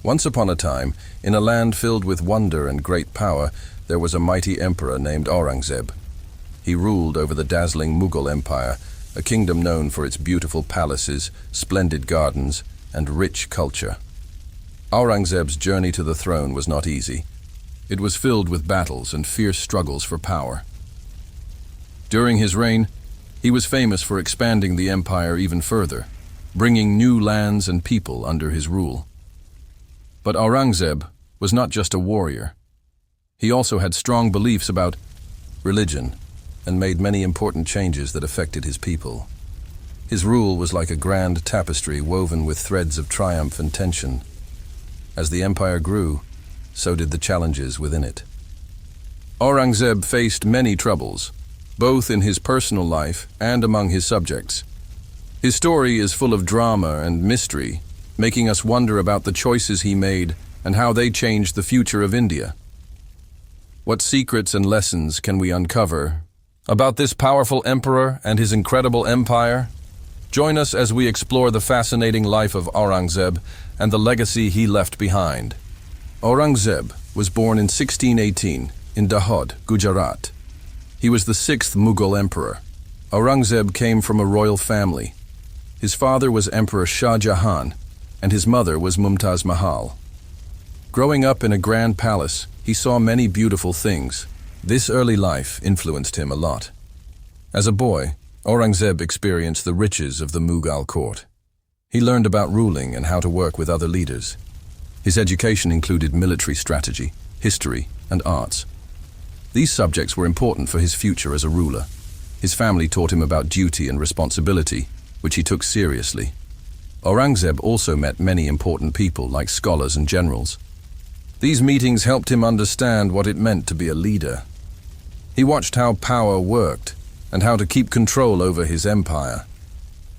Once upon a time, in a land filled with wonder and great power, there was a mighty emperor named Aurangzeb. He ruled over the dazzling Mughal Empire, a kingdom known for its beautiful palaces, splendid gardens, and rich culture. Aurangzeb's journey to the throne was not easy. It was filled with battles and fierce struggles for power. During his reign, he was famous for expanding the empire even further, bringing new lands and people under his rule. But Aurangzeb was not just a warrior. He also had strong beliefs about religion and made many important changes that affected his people. His rule was like a grand tapestry woven with threads of triumph and tension. As the empire grew, so did the challenges within it. Aurangzeb faced many troubles, both in his personal life and among his subjects. His story is full of drama and mystery, making us wonder about the choices he made and how they changed the future of India. What secrets and lessons can we uncover about this powerful emperor and his incredible empire? Join us as we explore the fascinating life of Aurangzeb and the legacy he left behind. Aurangzeb was born in 1618 in Dahod, Gujarat. He was the sixth Mughal emperor. Aurangzeb came from a royal family. His father was Emperor Shah Jahan, and his mother was Mumtaz Mahal. Growing up in a grand palace, he saw many beautiful things. This early life influenced him a lot. As a boy, Aurangzeb experienced the riches of the Mughal court. He learned about ruling and how to work with other leaders. His education included military strategy, history, and arts. These subjects were important for his future as a ruler. His family taught him about duty and responsibility, which he took seriously. Aurangzeb also met many important people like scholars and generals. These meetings helped him understand what it meant to be a leader. He watched how power worked and how to keep control over his empire.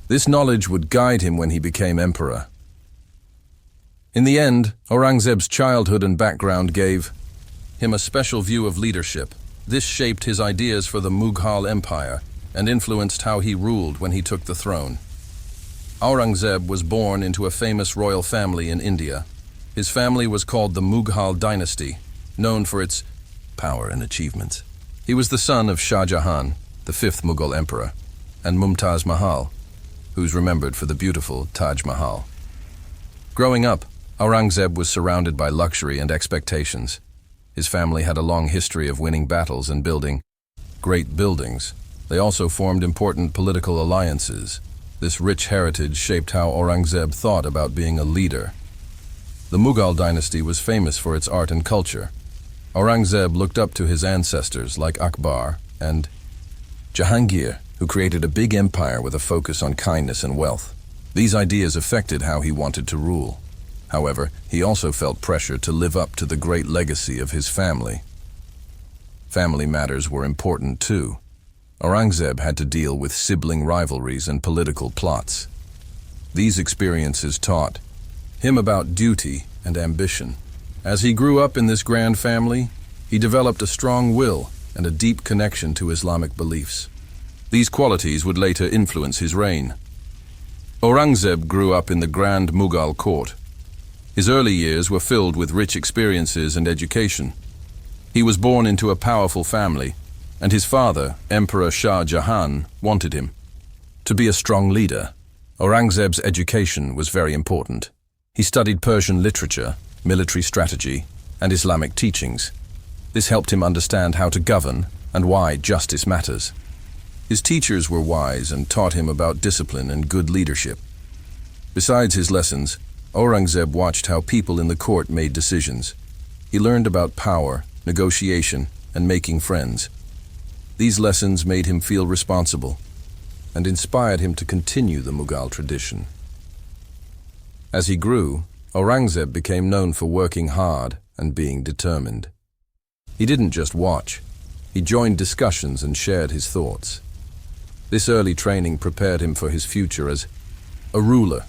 This knowledge would guide him when he became emperor. In the end, Aurangzeb's childhood and background gave him a special view of leadership. This shaped his ideas for the Mughal Empire and influenced how he ruled when he took the throne. Aurangzeb was born into a famous royal family in India. His family was called the Mughal dynasty, known for its power and achievements. He was the son of Shah Jahan, the fifth Mughal emperor, and Mumtaz Mahal, who's remembered for the beautiful Taj Mahal. Growing up, Aurangzeb was surrounded by luxury and expectations. His family had a long history of winning battles and building great buildings. They also formed important political alliances. This rich heritage shaped how Aurangzeb thought about being a leader. The Mughal dynasty was famous for its art and culture. Aurangzeb looked up to his ancestors like Akbar and Jahangir, who created a big empire with a focus on kindness and wealth. These ideas affected how he wanted to rule. However, he also felt pressure to live up to the great legacy of his family. Family matters were important too. Aurangzeb had to deal with sibling rivalries and political plots. These experiences taught him about duty and ambition. As he grew up in this grand family, he developed a strong will and a deep connection to Islamic beliefs. These qualities would later influence his reign. Aurangzeb grew up in the grand Mughal court. His early years were filled with rich experiences and education. He was born into a powerful family, and his father, Emperor Shah Jahan, wanted him to be a strong leader. Aurangzeb's education was very important. He studied Persian literature, military strategy, and Islamic teachings. This helped him understand how to govern and why justice matters. His teachers were wise and taught him about discipline and good leadership. Besides his lessons, Aurangzeb watched how people in the court made decisions. He learned about power, negotiation, and making friends. These lessons made him feel responsible and inspired him to continue the Mughal tradition. As he grew, Aurangzeb became known for working hard and being determined. He didn't just watch. He joined discussions and shared his thoughts. This early training prepared him for his future as a ruler.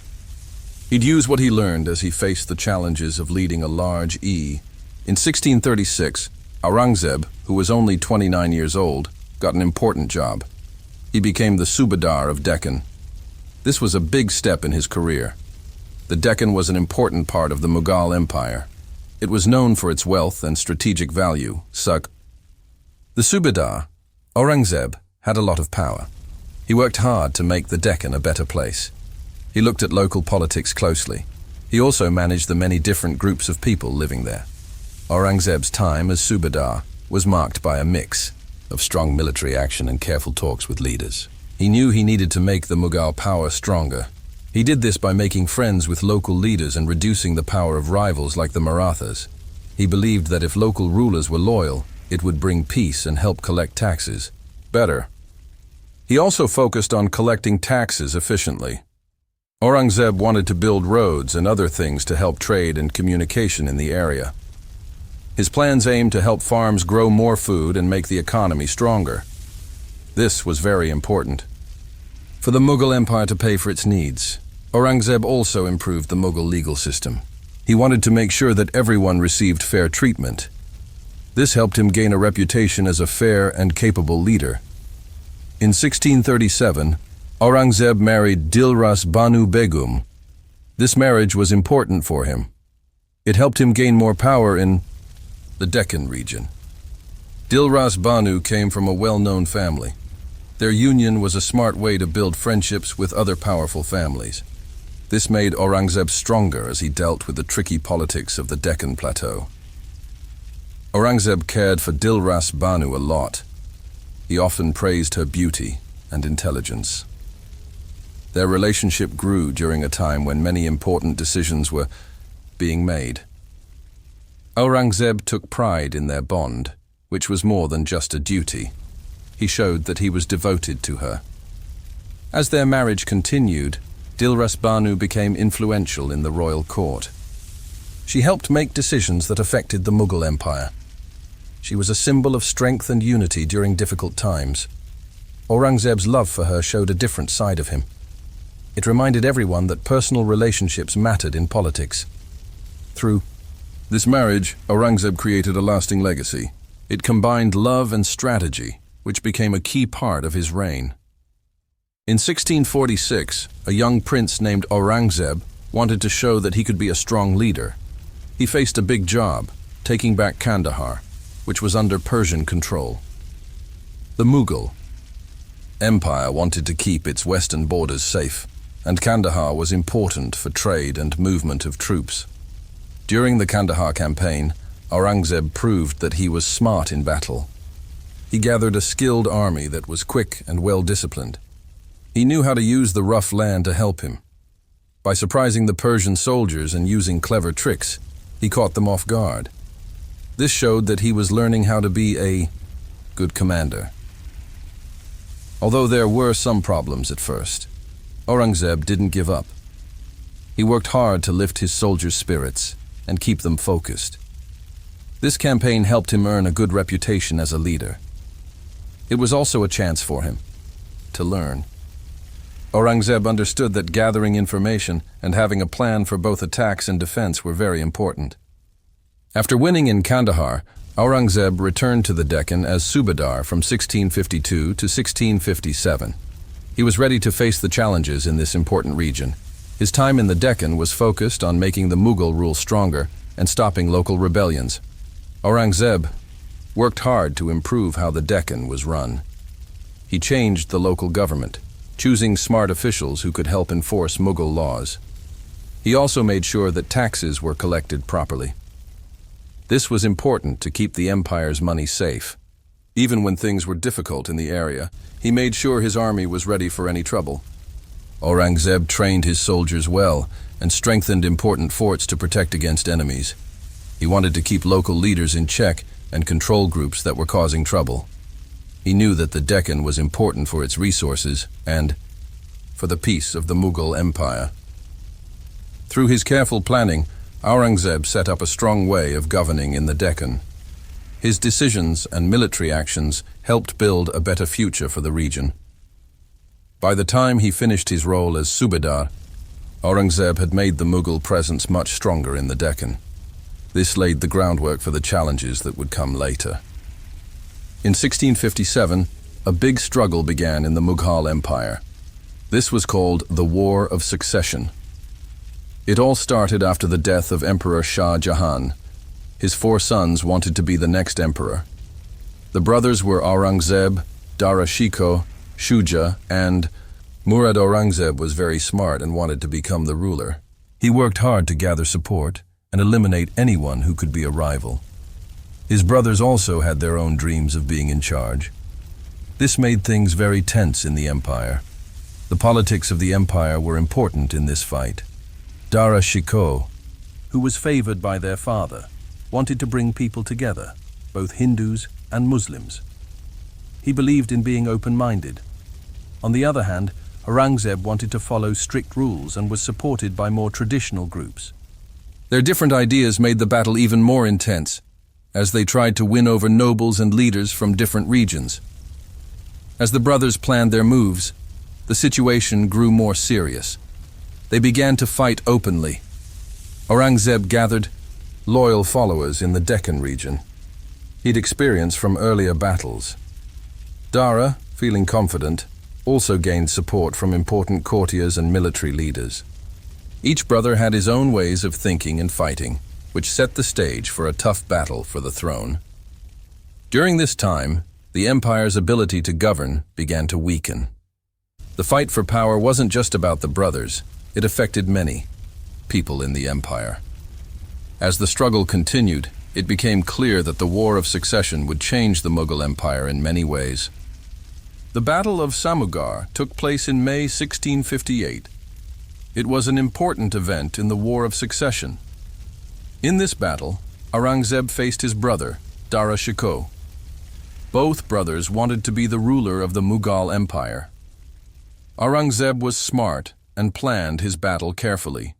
He'd use what he learned as he faced the challenges of leading a large In 1636, Aurangzeb, who was only 29 years old, got an important job. He became the Subadar of Deccan. This was a big step in his career. The Deccan was an important part of the Mughal Empire. It was known for its wealth and strategic value. The Subedar, Aurangzeb, had a lot of power. He worked hard to make the Deccan a better place. He looked at local politics closely. He also managed the many different groups of people living there. Aurangzeb's time as Subedar was marked by a mix of strong military action and careful talks with leaders. He knew he needed to make the Mughal power stronger. He did this by making friends with local leaders and reducing the power of rivals like the Marathas. He believed that if local rulers were loyal, it would bring peace and help collect taxes better. He also focused on collecting taxes efficiently. Aurangzeb wanted to build roads and other things to help trade and communication in the area. His plans aimed to help farms grow more food and make the economy stronger. This was very important. For the Mughal Empire to pay for its needs, Aurangzeb also improved the Mughal legal system. He wanted to make sure that everyone received fair treatment. This helped him gain a reputation as a fair and capable leader. In 1637, Aurangzeb married Dilras Banu Begum. This marriage was important for him. It helped him gain more power in the Deccan region. Dilras Banu came from a well-known family. Their union was a smart way to build friendships with other powerful families. This made Aurangzeb stronger as he dealt with the tricky politics of the Deccan Plateau. Aurangzeb cared for Dilras Banu a lot. He often praised her beauty and intelligence. Their relationship grew during a time when many important decisions were being made. Aurangzeb took pride in their bond, which was more than just a duty. He showed that he was devoted to her. As their marriage continued, Dilras Banu became influential in the royal court. She helped make decisions that affected the Mughal Empire. She was a symbol of strength and unity during difficult times. Aurangzeb's love for her showed a different side of him. It reminded everyone that personal relationships mattered in politics. Through this marriage, Aurangzeb created a lasting legacy. It combined love and strategy, which became a key part of his reign. In 1646, a young prince named Aurangzeb wanted to show that he could be a strong leader. He faced a big job, taking back Kandahar, which was under Persian control. The Mughal Empire wanted to keep its western borders safe, and Kandahar was important for trade and movement of troops. During the Kandahar campaign, Aurangzeb proved that he was smart in battle. He gathered a skilled army that was quick and well-disciplined. He knew how to use the rough land to help him. By surprising the Persian soldiers and using clever tricks, he caught them off guard. This showed that he was learning how to be a good commander. Although there were some problems at first, Aurangzeb didn't give up. He worked hard to lift his soldiers' spirits and keep them focused. This campaign helped him earn a good reputation as a leader. It was also a chance for him to learn. Aurangzeb understood that gathering information and having a plan for both attacks and defense were very important. After winning in Kandahar, Aurangzeb returned to the Deccan as Subedar from 1652 to 1657. He was ready to face the challenges in this important region. His time in the Deccan was focused on making the Mughal rule stronger and stopping local rebellions. Aurangzeb worked hard to improve how the Deccan was run. He changed the local government, choosing smart officials who could help enforce Mughal laws. He also made sure that taxes were collected properly. This was important to keep the empire's money safe. Even when things were difficult in the area, he made sure his army was ready for any trouble. Aurangzeb trained his soldiers well and strengthened important forts to protect against enemies. He wanted to keep local leaders in check and control groups that were causing trouble. He knew that the Deccan was important for its resources and for the peace of the Mughal Empire. Through his careful planning, Aurangzeb set up a strong way of governing in the Deccan. His decisions and military actions helped build a better future for the region. By the time he finished his role as Subedar, Aurangzeb had made the Mughal presence much stronger in the Deccan. This laid the groundwork for the challenges that would come later. In 1657, a big struggle began in the Mughal Empire. This was called the War of Succession. It all started after the death of Emperor Shah Jahan. His 4 sons wanted to be the next emperor. The brothers were Aurangzeb, Dara Shikoh, Shuja, and Murad. Aurangzeb was very smart and wanted to become the ruler. He worked hard to gather support and eliminate anyone who could be a rival. His brothers also had their own dreams of being in charge. This made things very tense in the empire. The politics of the empire were important in this fight. Dara Shikoh, who was favored by their father, wanted to bring people together, both Hindus and Muslims. He believed in being open-minded. On the other hand, Aurangzeb wanted to follow strict rules and was supported by more traditional groups. Their different ideas made the battle even more intense, as they tried to win over nobles and leaders from different regions. As the brothers planned their moves, the situation grew more serious. They began to fight openly. Aurangzeb gathered loyal followers in the Deccan region. He'd experience from earlier battles. Dara, feeling confident, also gained support from important courtiers and military leaders. Each brother had his own ways of thinking and fighting, which set the stage for a tough battle for the throne. During this time, the empire's ability to govern began to weaken. The fight for power wasn't just about the brothers, it affected many people in the empire. As the struggle continued, it became clear that the War of Succession would change the Mughal Empire in many ways. The Battle of Samarkand took place in May 1658. It was an important event in the War of Succession. In this battle, Aurangzeb faced his brother, Dara Shikoh. Both brothers wanted to be the ruler of the Mughal Empire. Aurangzeb was smart and planned his battle carefully.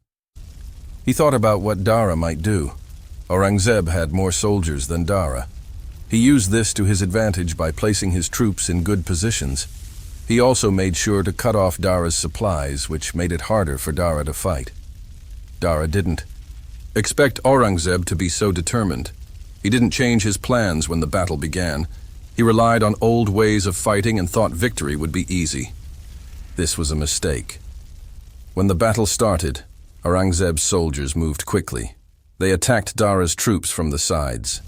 He thought about what Dara might do. Aurangzeb had more soldiers than Dara. He used this to his advantage by placing his troops in good positions. He also made sure to cut off Dara's supplies, which made it harder for Dara to fight. Dara didn't expect Aurangzeb to be so determined. He didn't change his plans when the battle began. He relied on old ways of fighting and thought victory would be easy. This was a mistake. When the battle started, Aurangzeb's soldiers moved quickly. They attacked Dara's troops from the sides.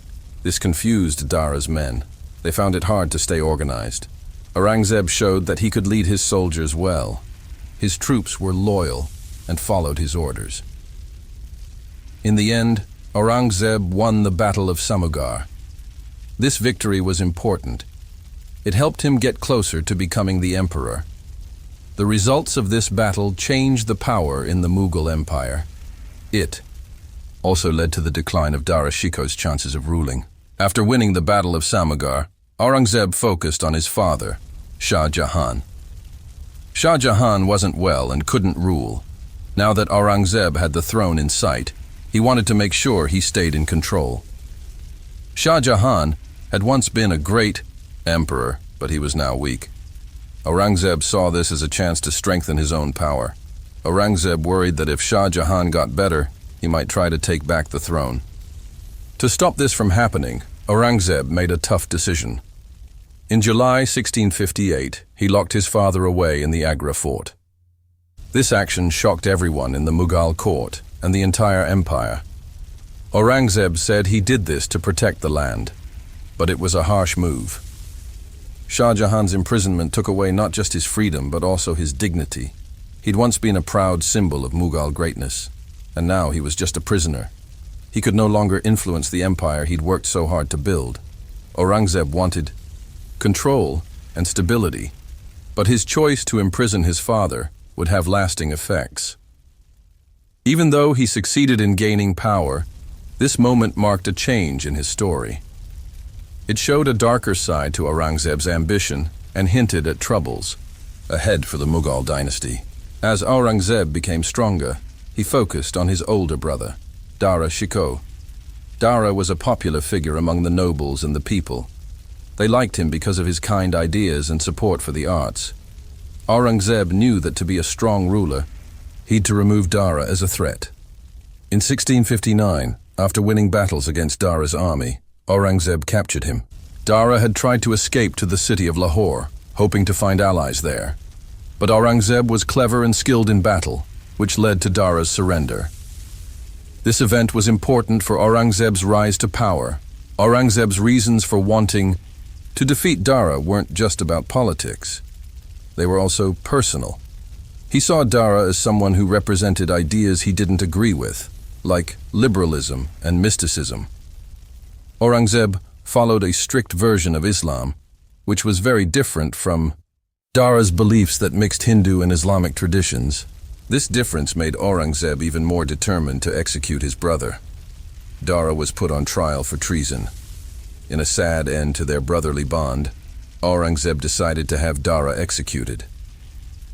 This confused Dara's men. They found it hard to stay organized. Aurangzeb showed that he could lead his soldiers well. His troops were loyal and followed his orders. In the end, Aurangzeb won the Battle of Samarkand. This victory was important. It helped him get closer to becoming the emperor. The results of this battle changed the power in the Mughal Empire. It also led to the decline of Dara Shikoh's chances of ruling. After winning the Battle of Samarkand, Aurangzeb focused on his father, Shah Jahan. Shah Jahan wasn't well and couldn't rule. Now that Aurangzeb had the throne in sight, he wanted to make sure he stayed in control. Shah Jahan had once been a great emperor, but he was now weak. Aurangzeb saw this as a chance to strengthen his own power. Aurangzeb worried that if Shah Jahan got better, he might try to take back the throne. To stop this from happening, Aurangzeb made a tough decision. In July 1658, he locked his father away in the Agra fort. This action shocked everyone in the Mughal court and the entire empire. Aurangzeb said he did this to protect the land, but it was a harsh move. Shah Jahan's imprisonment took away not just his freedom, but also his dignity. He'd once been a proud symbol of Mughal greatness, and now he was just a prisoner. He could no longer influence the empire he'd worked so hard to build. Aurangzeb wanted control and stability, but his choice to imprison his father would have lasting effects. Even though he succeeded in gaining power, this moment marked a change in his story. It showed a darker side to Aurangzeb's ambition and hinted at troubles ahead for the Mughal dynasty. As Aurangzeb became stronger, he focused on his older brother, Dara Shikoh. Dara was a popular figure among the nobles and the people. They liked him because of his kind ideas and support for the arts. Aurangzeb knew that to be a strong ruler, he'd to remove Dara as a threat. In 1659, after winning battles against Dara's army, Aurangzeb captured him. Dara had tried to escape to the city of Lahore, hoping to find allies there. But Aurangzeb was clever and skilled in battle. which led to Dara's surrender. This event was important for Aurangzeb's rise to power. Aurangzeb's reasons for wanting to defeat Dara weren't just about politics. They were also personal. He saw Dara as someone who represented ideas he didn't agree with, like liberalism and mysticism. Aurangzeb followed a strict version of Islam, which was very different from Dara's beliefs that mixed Hindu and Islamic traditions. This difference made Aurangzeb even more determined to execute his brother. Dara was put on trial for treason. In a sad end to their brotherly bond, Aurangzeb decided to have Dara executed.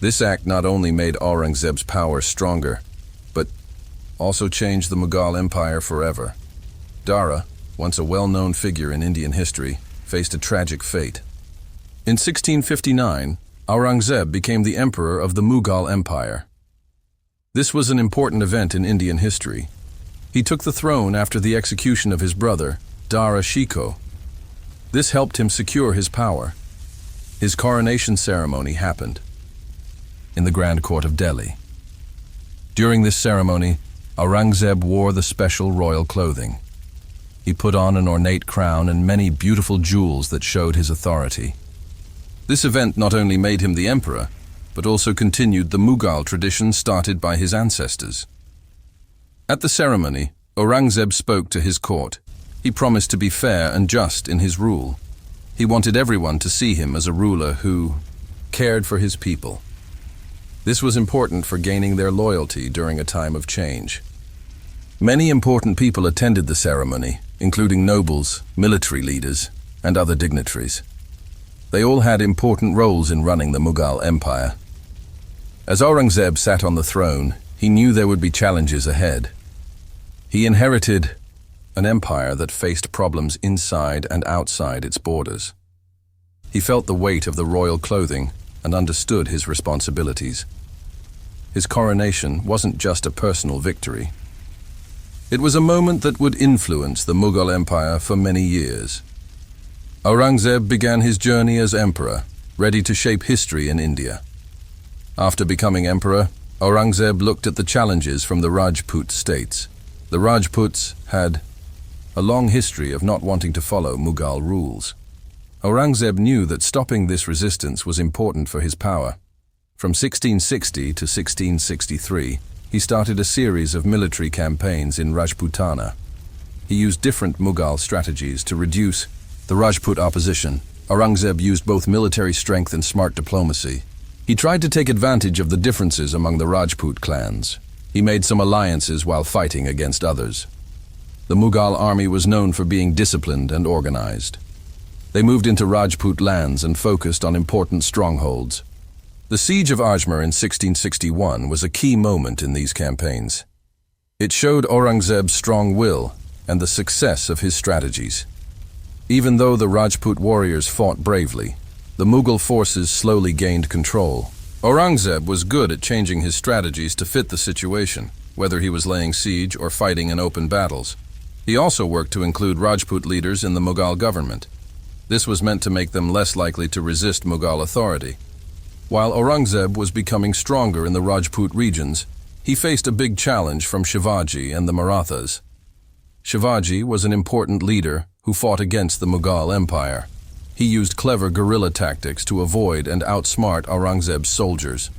This act not only made Aurangzeb's power stronger, but also changed the Mughal Empire forever. Dara, once a well-known figure in Indian history, faced a tragic fate. In 1659, Aurangzeb became the emperor of the Mughal Empire. This was an important event in Indian history. He took the throne after the execution of his brother, Dara Shikoh. This helped him secure his power. His coronation ceremony happened in the Grand Court of Delhi. During this ceremony, Aurangzeb wore the special royal clothing. He put on an ornate crown and many beautiful jewels that showed his authority. This event not only made him the emperor, but also continued the Mughal tradition started by his ancestors. At the ceremony, Aurangzeb spoke to his court. He promised to be fair and just in his rule. He wanted everyone to see him as a ruler who cared for his people. This was important for gaining their loyalty during a time of change. Many important people attended the ceremony, including nobles, military leaders, and other dignitaries. They all had important roles in running the Mughal Empire. As Aurangzeb sat on the throne, he knew there would be challenges ahead. He inherited an empire that faced problems inside and outside its borders. He felt the weight of the royal clothing and understood his responsibilities. His coronation wasn't just a personal victory. It was a moment that would influence the Mughal Empire for many years. Aurangzeb began his journey as emperor, ready to shape history in India. After becoming emperor, Aurangzeb looked at the challenges from the Rajput states. The Rajputs had a long history of not wanting to follow Mughal rules. Aurangzeb knew that stopping this resistance was important for his power. From 1660 to 1663, he started a series of military campaigns in Rajputana. He used different Mughal strategies to reduce the Rajput opposition. Aurangzeb used both military strength and smart diplomacy. He tried to take advantage of the differences among the Rajput clans. He made some alliances while fighting against others. The Mughal army was known for being disciplined and organized. They moved into Rajput lands and focused on important strongholds. The siege of Ajmer in 1661 was a key moment in these campaigns. It showed Aurangzeb's strong will and the success of his strategies. Even though the Rajput warriors fought bravely, the Mughal forces slowly gained control. Aurangzeb was good at changing his strategies to fit the situation, whether he was laying siege or fighting in open battles. He also worked to include Rajput leaders in the Mughal government. This was meant to make them less likely to resist Mughal authority. While Aurangzeb was becoming stronger in the Rajput regions, he faced a big challenge from Shivaji and the Marathas. Shivaji was an important leader who fought against the Mughal Empire. He used clever guerrilla tactics to avoid and outsmart Aurangzeb's soldiers.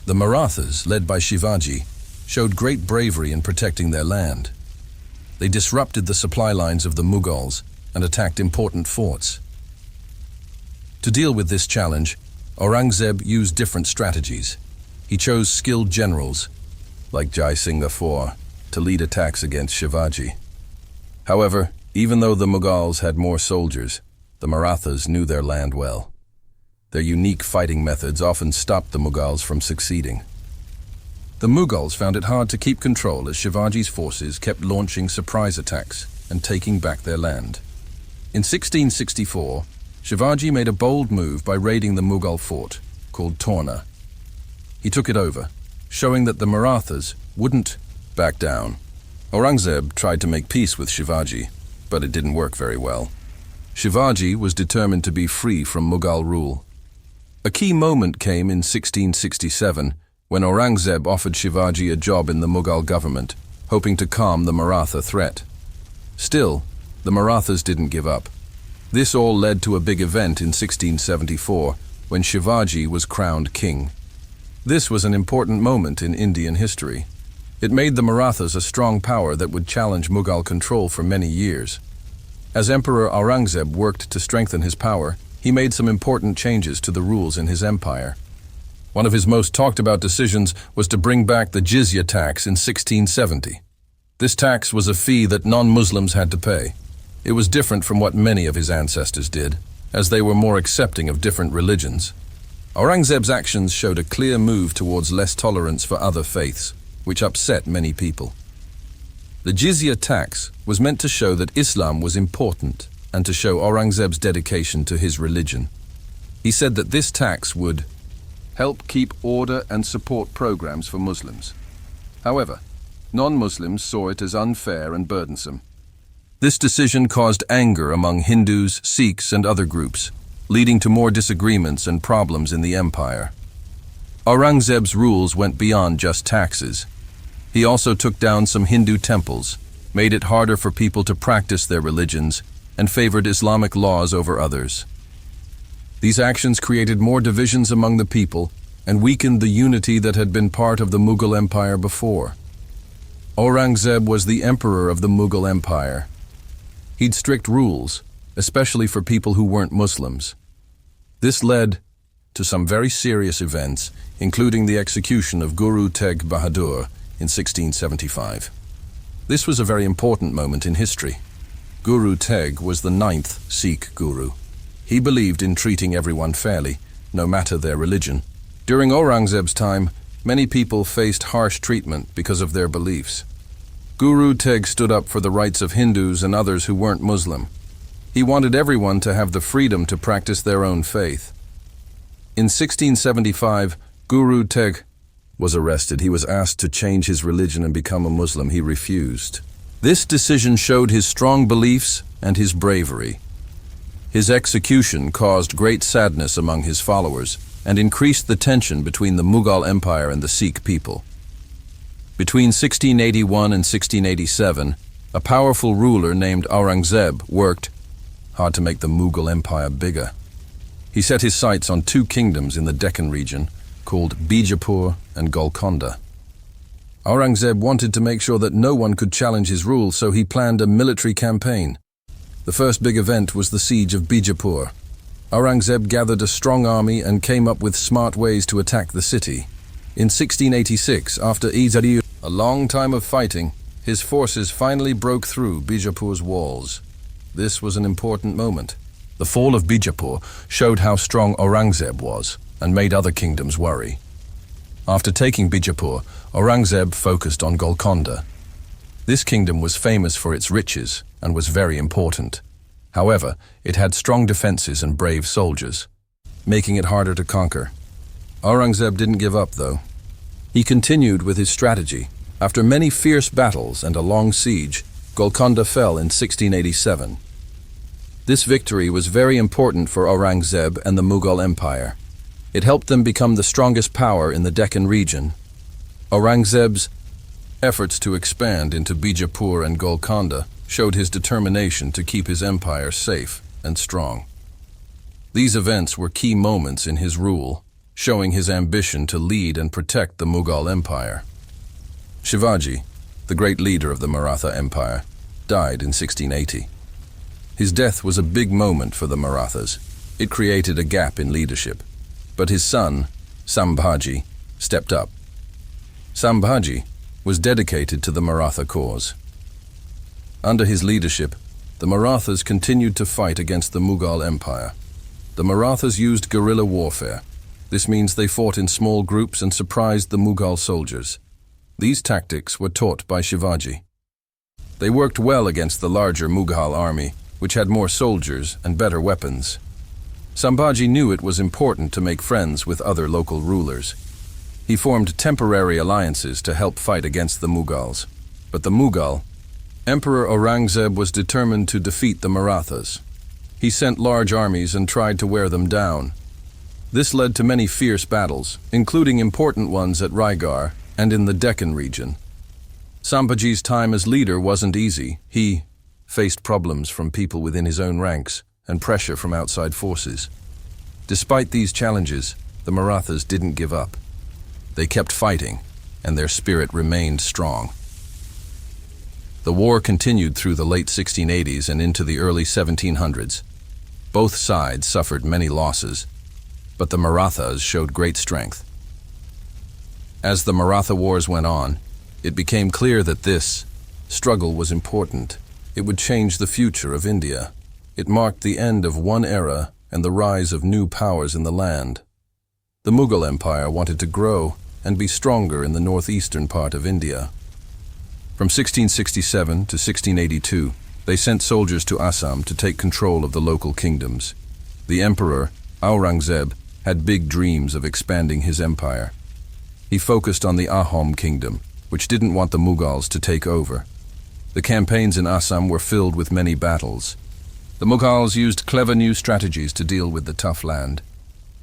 The Marathas, led by Shivaji, showed great bravery in protecting their land. They disrupted the supply lines of the Mughals and attacked important forts. To deal with this challenge, Aurangzeb used different strategies. He chose skilled generals, like Jai Singh IV, to lead attacks against Shivaji. However, even though the Mughals had more soldiers, the Marathas knew their land well. Their unique fighting methods often stopped the Mughals from succeeding. The Mughals found it hard to keep control as Shivaji's forces kept launching surprise attacks and taking back their land. In 1664, Shivaji made a bold move by raiding the Mughal fort, called Torna. He took it over, showing that the Marathas wouldn't back down. Aurangzeb tried to make peace with Shivaji, but it didn't work very well. Shivaji was determined to be free from Mughal rule. A key moment came in 1667 when Aurangzeb offered Shivaji a job in the Mughal government, hoping to calm the Maratha threat. Still, the Marathas didn't give up. This all led to a big event in 1674, when Shivaji was crowned king. This was an important moment in Indian history. It made the Marathas a strong power that would challenge Mughal control for many years. As Emperor Aurangzeb worked to strengthen his power, he made some important changes to the rules in his empire. One of his most talked about decisions was to bring back the jizya tax in 1670. This tax was a fee that non-Muslims had to pay. It was different from what many of his ancestors did, as they were more accepting of different religions. Aurangzeb's actions showed a clear move towards less tolerance for other faiths, which upset many people. The jizya tax was meant to show that Islam was important and to show Aurangzeb's dedication to his religion. He said that this tax would help keep order and support programs for Muslims. However, non-Muslims saw it as unfair and burdensome. This decision caused anger among Hindus, Sikhs, and other groups, leading to more disagreements and problems in the empire. Aurangzeb's rules went beyond just taxes. He also took down some Hindu temples, made it harder for people to practice their religions, and favored Islamic laws over others. These actions created more divisions among the people and weakened the unity that had been part of the Mughal Empire before. Aurangzeb was the emperor of the Mughal Empire. He'd strict rules, especially for people who weren't Muslims. This led to some very serious events, including the execution of Guru Tegh Bahadur in 1675. This was a very important moment in history. Guru Tegh was the 9th Sikh guru. He believed in treating everyone fairly, no matter their religion. During Aurangzeb's time, many people faced harsh treatment because of their beliefs. Guru Tegh stood up for the rights of Hindus and others who weren't Muslim. He wanted everyone to have the freedom to practice their own faith. In 1675, Guru Tegh was arrested. He was asked to change his religion and become a Muslim. He refused. This decision showed his strong beliefs and his bravery. His execution caused great sadness among his followers and increased the tension between the Mughal Empire and the Sikh people. Between 1681 and 1687, a powerful ruler named Aurangzeb worked hard to make the Mughal Empire bigger. He set his sights on two kingdoms in the Deccan region called Bijapur and Golconda. Aurangzeb wanted to make sure that no one could challenge his rule, so he planned a military campaign. The first big event was the siege of Bijapur. Aurangzeb gathered a strong army and came up with smart ways to attack the city. In 1686, after a long time of fighting, his forces finally broke through Bijapur's walls. This was an important moment. The fall of Bijapur showed how strong Aurangzeb was and made other kingdoms worry. After taking Bijapur, Aurangzeb focused on Golconda. This kingdom was famous for its riches and was very important. However, it had strong defenses and brave soldiers, making it harder to conquer. Aurangzeb didn't give up, though. He continued with his strategy. After many fierce battles and a long siege, Golconda fell in 1687. This victory was very important for Aurangzeb and the Mughal Empire. It helped them become the strongest power in the Deccan region. Aurangzeb's efforts to expand into Bijapur and Golconda showed his determination to keep his empire safe and strong. These events were key moments in his rule, showing his ambition to lead and protect the Mughal Empire. Shivaji, the great leader of the Maratha Empire, died in 1680. His death was a big moment for the Marathas. It created a gap in leadership. But his son, Sambhaji, stepped up. Sambhaji was dedicated to the Maratha cause. Under his leadership, the Marathas continued to fight against the Mughal Empire. The Marathas used guerrilla warfare. This means they fought in small groups and surprised the Mughal soldiers. These tactics were taught by Shivaji. They worked well against the larger Mughal army, which had more soldiers and better weapons. Sambhaji knew it was important to make friends with other local rulers. He formed temporary alliances to help fight against the Mughals. But the Mughal Emperor Aurangzeb was determined to defeat the Marathas. He sent large armies and tried to wear them down. This led to many fierce battles, including important ones at Raigarh and in the Deccan region. Sambhaji's time as leader wasn't easy. He faced problems from people within his own ranks and pressure from outside forces. Despite these challenges, the Marathas didn't give up. They kept fighting, and their spirit remained strong. The war continued through the late 1680s and into the early 1700s. Both sides suffered many losses, but the Marathas showed great strength. As the Maratha Wars went on, it became clear that this struggle was important. It would change the future of India. It marked the end of one era and the rise of new powers in the land. The Mughal Empire wanted to grow and be stronger in the northeastern part of India. From 1667 to 1682, they sent soldiers to Assam to take control of the local kingdoms. The emperor, Aurangzeb, had big dreams of expanding his empire. He focused on the Ahom kingdom, which didn't want the Mughals to take over. The campaigns in Assam were filled with many battles. The Mughals used clever new strategies to deal with the tough land.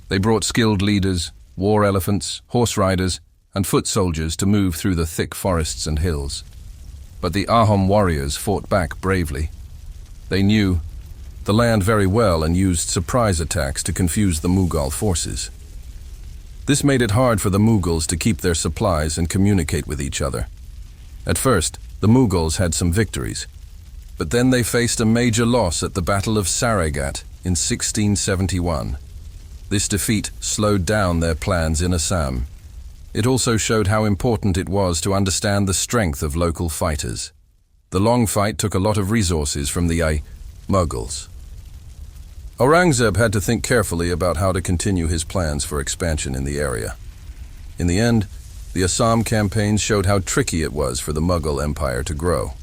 They brought skilled leaders, war elephants, horse riders, and foot soldiers to move through the thick forests and hills. But the Ahom warriors fought back bravely. They knew the land very well and used surprise attacks to confuse the Mughal forces. This made it hard for the Mughals to keep their supplies and communicate with each other. At first, the Mughals had some victories, but then they faced a major loss at the Battle of Saraighat in 1671. This defeat slowed down their plans in Assam. It also showed how important it was to understand the strength of local fighters. The long fight took a lot of resources from the Mughals. Aurangzeb had to think carefully about how to continue his plans for expansion in the area. In the end, the Assam campaigns showed how tricky it was for the Mughal Empire to grow.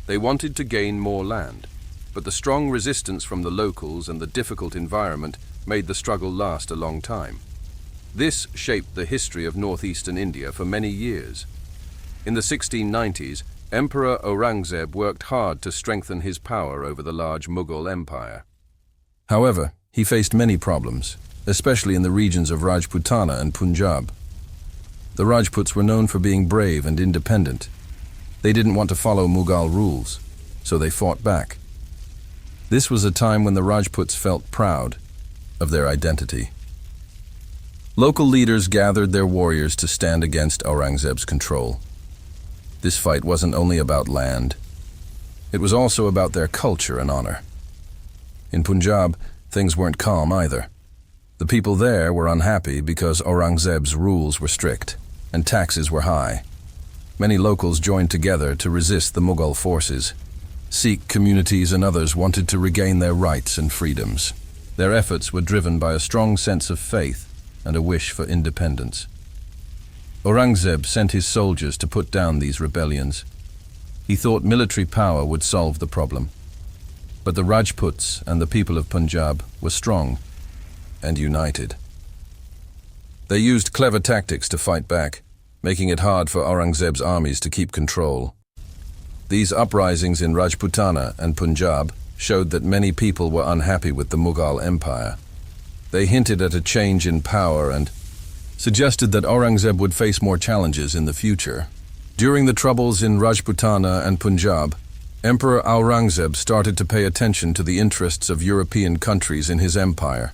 They wanted to gain more land, but the strong resistance from the locals and the difficult environment made the struggle last a long time. This shaped the history of northeastern India for many years. In the 1690s, Emperor Aurangzeb worked hard to strengthen his power over the large Mughal Empire. However, he faced many problems, especially in the regions of Rajputana and Punjab. The Rajputs were known for being brave and independent. They didn't want to follow Mughal rules, so they fought back. This was a time when the Rajputs felt proud of their identity. Local leaders gathered their warriors to stand against Aurangzeb's control. This fight wasn't only about land. It was also about their culture and honor. In Punjab, things weren't calm either. The people there were unhappy because Aurangzeb's rules were strict and taxes were high. Many locals joined together to resist the Mughal forces. Sikh communities and others wanted to regain their rights and freedoms. Their efforts were driven by a strong sense of faith and a wish for independence. Aurangzeb sent his soldiers to put down these rebellions. He thought military power would solve the problem. But the Rajputs and the people of Punjab were strong and united. They used clever tactics to fight back, making it hard for Aurangzeb's armies to keep control. These uprisings in Rajputana and Punjab showed that many people were unhappy with the Mughal Empire. They hinted at a change in power and suggested that Aurangzeb would face more challenges in the future. During the troubles in Rajputana and Punjab, Emperor Aurangzeb started to pay attention to the interests of European countries in his empire.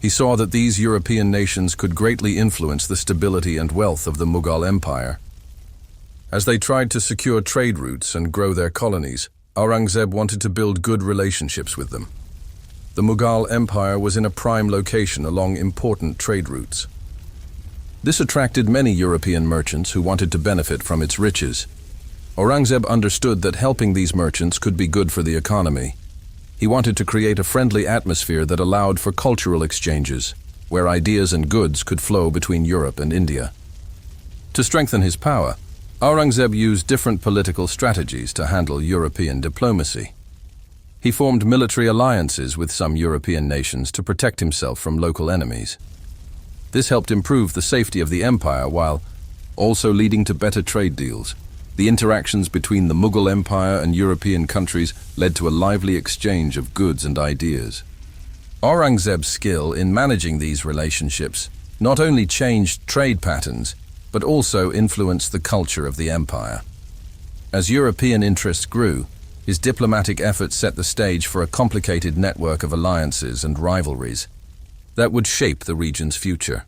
He saw that these European nations could greatly influence the stability and wealth of the Mughal Empire. As they tried to secure trade routes and grow their colonies, Aurangzeb wanted to build good relationships with them. The Mughal Empire was in a prime location along important trade routes. This attracted many European merchants who wanted to benefit from its riches. Aurangzeb understood that helping these merchants could be good for the economy. He wanted to create a friendly atmosphere that allowed for cultural exchanges, where ideas and goods could flow between Europe and India. To strengthen his power, Aurangzeb used different political strategies to handle European diplomacy. He formed military alliances with some European nations to protect himself from local enemies. This helped improve the safety of the empire while also leading to better trade deals. The interactions between the Mughal Empire and European countries led to a lively exchange of goods and ideas. Aurangzeb's skill in managing these relationships not only changed trade patterns, but also influenced the culture of the empire. As European interests grew, his diplomatic efforts set the stage for a complicated network of alliances and rivalries that would shape the region's future.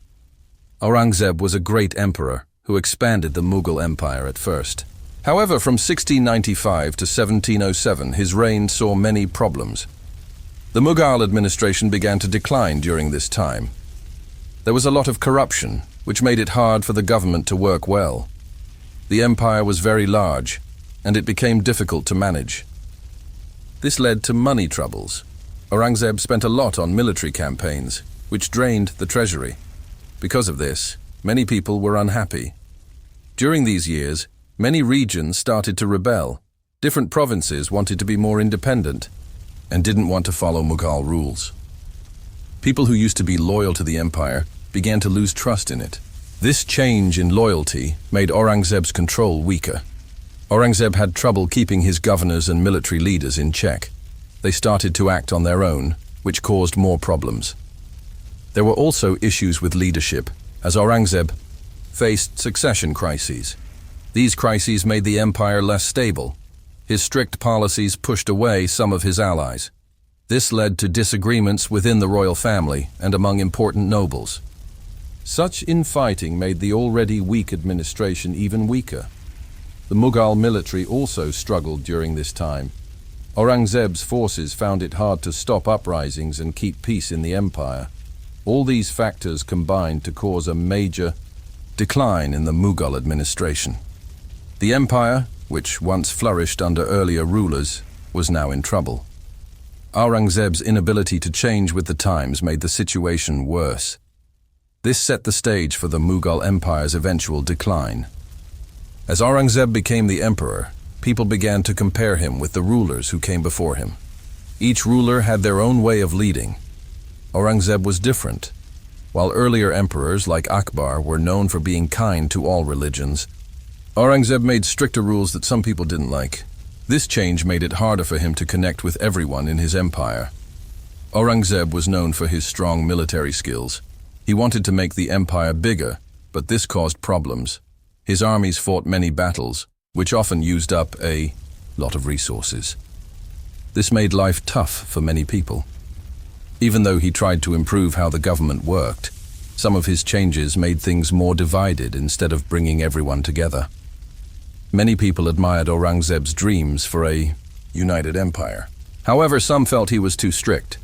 Aurangzeb was a great emperor who expanded the Mughal Empire at first. However, from 1695 to 1707, his reign saw many problems. The Mughal administration began to decline during this time. There was a lot of corruption, which made it hard for the government to work well. The empire was very large, and it became difficult to manage. This led to money troubles. Aurangzeb spent a lot on military campaigns, which drained the treasury. Because of this, many people were unhappy. During these years, many regions started to rebel. Different provinces wanted to be more independent and didn't want to follow Mughal rules. People who used to be loyal to the empire began to lose trust in it. This change in loyalty made Aurangzeb's control weaker. Aurangzeb had trouble keeping his governors and military leaders in check. They started to act on their own, which caused more problems. There were also issues with leadership, as Aurangzeb faced succession crises. These crises made the empire less stable. His strict policies pushed away some of his allies. This led to disagreements within the royal family and among important nobles. Such infighting made the already weak administration even weaker. The Mughal military also struggled during this time. Aurangzeb's forces found it hard to stop uprisings and keep peace in the empire. All these factors combined to cause a major decline in the Mughal administration. The empire, which once flourished under earlier rulers, was now in trouble. Aurangzeb's inability to change with the times made the situation worse. This set the stage for the Mughal Empire's eventual decline. As Aurangzeb became the emperor, people began to compare him with the rulers who came before him. Each ruler had their own way of leading. Aurangzeb was different. While earlier emperors like Akbar were known for being kind to all religions, Aurangzeb made stricter rules that some people didn't like. This change made it harder for him to connect with everyone in his empire. Aurangzeb was known for his strong military skills. He wanted to make the empire bigger, but this caused problems. His armies fought many battles, which often used up a lot of resources. This made life tough for many people. Even though he tried to improve how the government worked, some of his changes made things more divided instead of bringing everyone together. Many people admired Aurangzeb's dreams for a united empire. However, some felt he was too strict.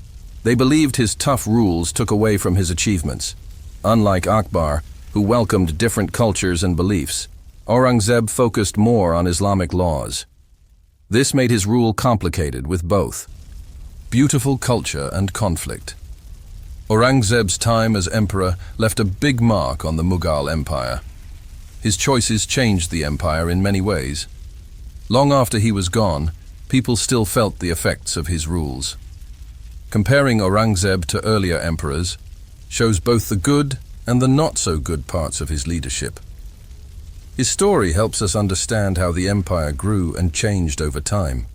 They believed his tough rules took away from his achievements. Unlike Akbar, who welcomed different cultures and beliefs, Aurangzeb focused more on Islamic laws. This made his rule complicated with both beautiful culture and conflict. Aurangzeb's time as emperor left a big mark on the Mughal Empire. His choices changed the empire in many ways. Long after he was gone, people still felt the effects of his rules. Comparing Aurangzeb to earlier emperors shows both the good and the not-so-good parts of his leadership. His story helps us understand how the empire grew and changed over time.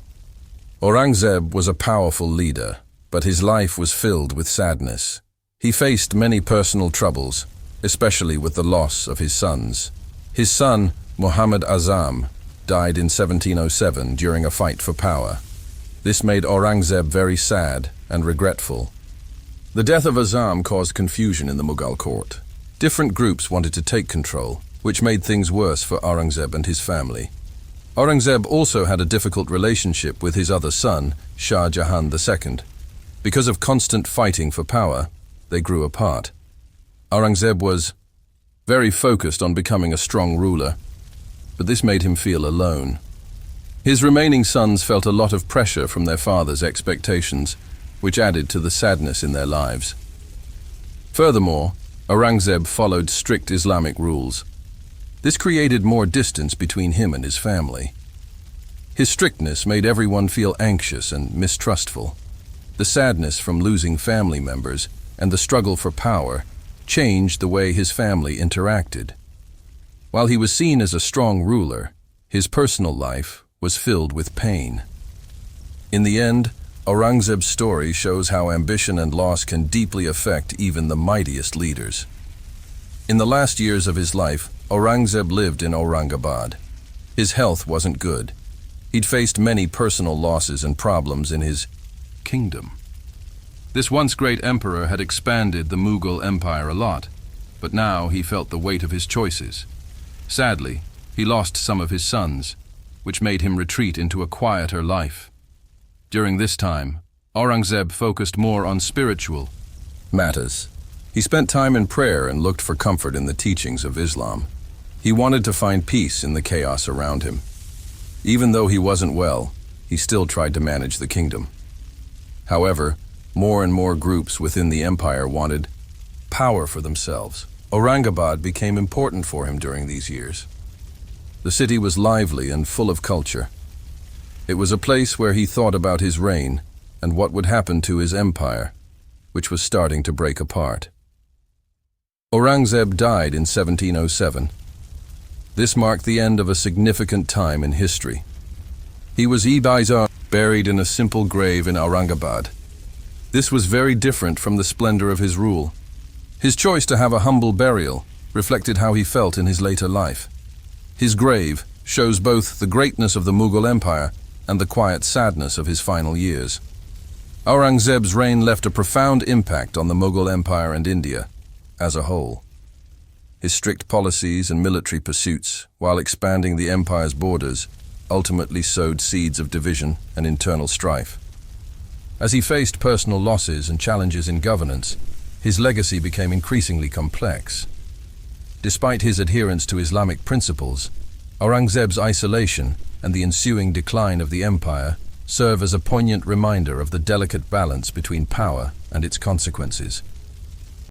Aurangzeb was a powerful leader, but his life was filled with sadness. He faced many personal troubles, especially with the loss of his sons. His son, Muhammad Azam, died in 1707 during a fight for power. This made Aurangzeb very sad and regretful. The death of Azam caused confusion in the Mughal court. Different groups wanted to take control, which made things worse for Aurangzeb and his family. Aurangzeb also had a difficult relationship with his other son, Shah Jahan II. Because of constant fighting for power, they grew apart. Aurangzeb was very focused on becoming a strong ruler, but this made him feel alone. His remaining sons felt a lot of pressure from their father's expectations, which added to the sadness in their lives. Furthermore, Aurangzeb followed strict Islamic rules. This created more distance between him and his family. His strictness made everyone feel anxious and mistrustful. The sadness from losing family members and the struggle for power changed the way his family interacted. While he was seen as a strong ruler, his personal life was filled with pain. In the end, Aurangzeb's story shows how ambition and loss can deeply affect even the mightiest leaders. In the last years of his life, Aurangzeb lived in Aurangabad. His health wasn't good. He'd faced many personal losses and problems in his kingdom. This once great emperor had expanded the Mughal Empire a lot, but now he felt the weight of his choices. Sadly, he lost some of his sons, which made him retreat into a quieter life. During this time, Aurangzeb focused more on spiritual matters. He spent time in prayer and looked for comfort in the teachings of Islam. He wanted to find peace in the chaos around him. Even though he wasn't well, he still tried to manage the kingdom. However, more and more groups within the empire wanted power for themselves. Aurangabad became important for him during these years. The city was lively and full of culture. It was a place where he thought about his reign and what would happen to his empire, which was starting to break apart. Aurangzeb died in 1707. This marked the end of a significant time in history. He was buried in a simple grave in Aurangabad. This was very different from the splendor of his rule. His choice to have a humble burial reflected how he felt in his later life. His grave shows both the greatness of the Mughal Empire and the quiet sadness of his final years. Aurangzeb's reign left a profound impact on the Mughal Empire and India as a whole. His strict policies and military pursuits, while expanding the empire's borders, ultimately sowed seeds of division and internal strife. As he faced personal losses and challenges in governance, his legacy became increasingly complex. Despite his adherence to Islamic principles, Aurangzeb's isolation and the ensuing decline of the empire serve as a poignant reminder of the delicate balance between power and its consequences.